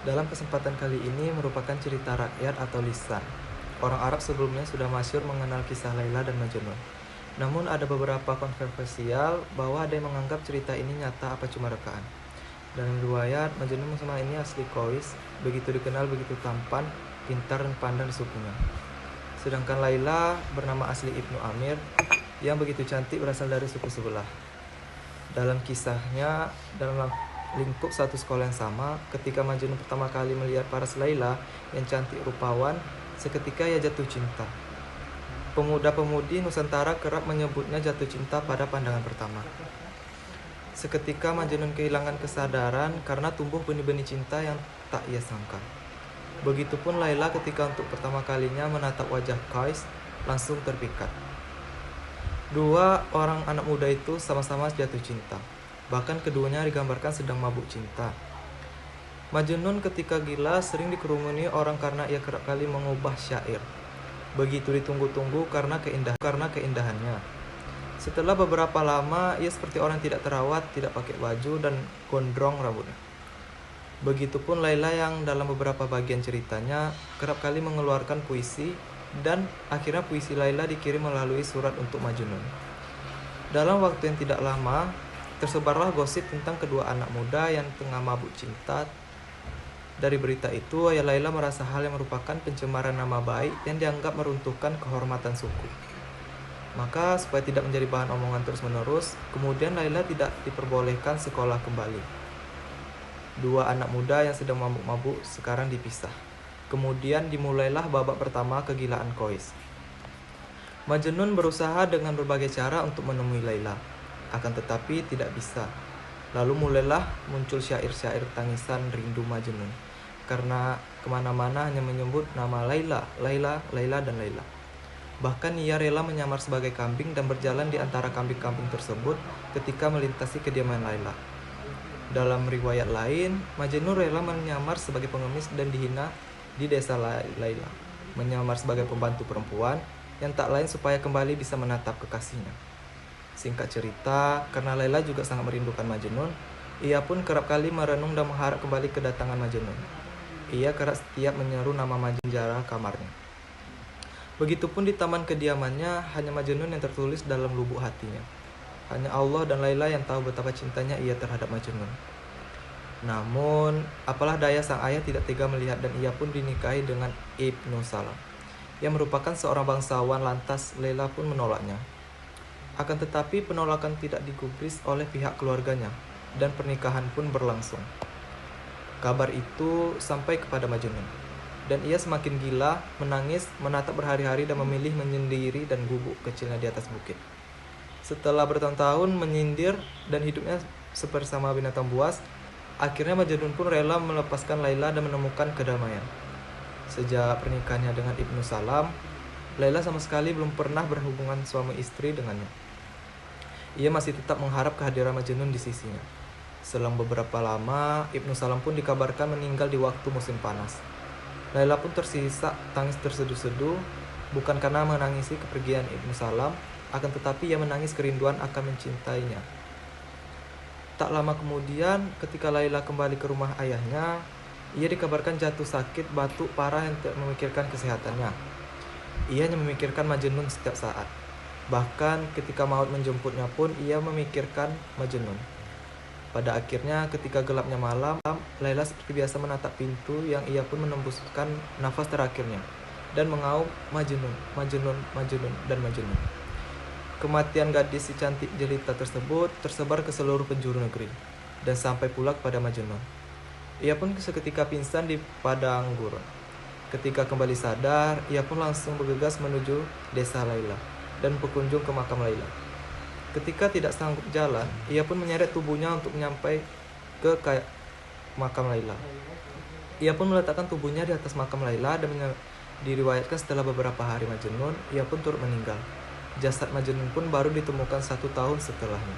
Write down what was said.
Dalam kesempatan kali ini merupakan cerita rakyat atau lisan. Orang Arab sebelumnya sudah masyhur mengenal kisah Laila dan Majnun. Namun ada beberapa kontroversial bahwa ada yang menganggap cerita ini nyata apa cuma rekaan. Dalam riwayat, Majnun sama ini asli Qais, begitu dikenal begitu tampan, pintar dan pandai di sukunya. Sedangkan Laila bernama asli Ibnu Amir, yang begitu cantik berasal dari suku sebelah. Dalam kisahnya, dalam lingkup satu sekolah yang sama, ketika Majnun pertama kali melihat paras Laila yang cantik rupawan, seketika ia jatuh cinta. Pemuda-pemudi Nusantara kerap menyebutnya jatuh cinta pada pandangan pertama. Seketika Majnun kehilangan kesadaran karena tumbuh benih-benih cinta yang tak ia sangka. Begitupun Laila ketika untuk pertama kalinya menatap wajah Qais, langsung terpikat. Dua orang anak muda itu sama-sama jatuh cinta. Bahkan keduanya digambarkan sedang mabuk cinta. Majnun ketika gila sering dikerumuni orang karena ia kerap kali mengubah syair. Begitu ditunggu-tunggu karena keindahannya. Setelah beberapa lama, ia seperti orang tidak terawat, tidak pakai baju, dan gondrong rambutnya. Begitupun Laila yang dalam beberapa bagian ceritanya kerap kali mengeluarkan puisi, dan akhirnya puisi Laila dikirim melalui surat untuk Majnun. Dalam waktu yang tidak lama, tersebarlah gosip tentang kedua anak muda yang tengah mabuk cinta. Dari berita itu, ayah Laila merasa hal yang merupakan pencemaran nama baik yang dianggap meruntuhkan kehormatan suku. Maka supaya tidak menjadi bahan omongan terus-menerus, kemudian Laila tidak diperbolehkan sekolah kembali. Dua anak muda yang sedang mabuk-mabuk sekarang dipisah. Kemudian dimulailah babak pertama kegilaan Qais. Majnun berusaha dengan berbagai cara untuk menemui Laila, akan tetapi tidak bisa. Lalu mulailah muncul syair-syair tangisan rindu Majnun, karena kemana-mana hanya menyebut nama Laila, Laila, Laila, dan Laila. Bahkan ia rela menyamar sebagai kambing dan berjalan di antara kambing-kambing tersebut ketika melintasi kediaman Laila. Dalam riwayat lain, Majnun rela menyamar sebagai pengemis dan dihina di desa Laila, menyamar sebagai pembantu perempuan yang tak lain supaya kembali bisa menatap kekasihnya. Singkat cerita, karena Laila juga sangat merindukan Majnun, ia pun kerap kali merenung dan mengharap kembali kedatangan Majnun. Ia kerap setiap menyeru nama Majnun di jara kamarnya. Begitupun di taman kediamannya, hanya Majnun yang tertulis dalam lubuk hatinya. Hanya Allah dan Laila yang tahu betapa cintanya ia terhadap Majnun. Namun, apalah daya sang ayah tidak tega melihat dan ia pun dinikahi dengan Ibnu Salam, yang merupakan seorang bangsawan. Lantas Laila pun menolaknya. Akan tetapi penolakan tidak digubris oleh pihak keluarganya, dan pernikahan pun berlangsung. Kabar itu sampai kepada Majnun, dan ia semakin gila, menangis, menatap berhari-hari dan memilih menyendiri dan gubuk kecilnya di atas bukit. Setelah bertahun-tahun menyindir dan hidupnya bersama binatang buas, akhirnya Majnun pun rela melepaskan Laila dan menemukan kedamaian. Sejak pernikahannya dengan Ibnu Salam, Laila sama sekali belum pernah berhubungan suami istri dengannya. Ia masih tetap mengharap kehadiran Majnun di sisinya. Selang beberapa lama, Ibnu Salam pun dikabarkan meninggal di waktu musim panas. Laila pun tersisa tangis terseduh-seduh, bukan karena menangisi kepergian Ibnu Salam, akan tetapi ia menangis kerinduan akan mencintainya. Tak lama kemudian, ketika Laila kembali ke rumah ayahnya, ia dikabarkan jatuh sakit batuk parah yang tidak memikirkan kesehatannya. Ia hanya memikirkan Majnun setiap saat. Bahkan ketika maut menjemputnya pun ia memikirkan Majnun. Pada akhirnya ketika gelapnya malam, Laila seperti biasa menatap pintu yang ia pun menembuskan nafas terakhirnya dan mengaum Majnun, Majnun, Majnun, dan Majnun. Kematian gadis si cantik jelita tersebut tersebar ke seluruh penjuru negeri dan sampai pula kepada Majnun. Ia pun seketika pingsan di padang gurun. Ketika kembali sadar, ia pun langsung bergegas menuju desa Laila dan berkunjung ke makam Laila. Ketika tidak sanggup jalan, ia pun menyeret tubuhnya untuk menyampai ke makam Laila. Ia pun meletakkan tubuhnya di atas makam Laila dan diriwayatkan setelah beberapa hari Majnun, ia pun turut meninggal. Jasad Majnun pun baru ditemukan 1 tahun setelahnya.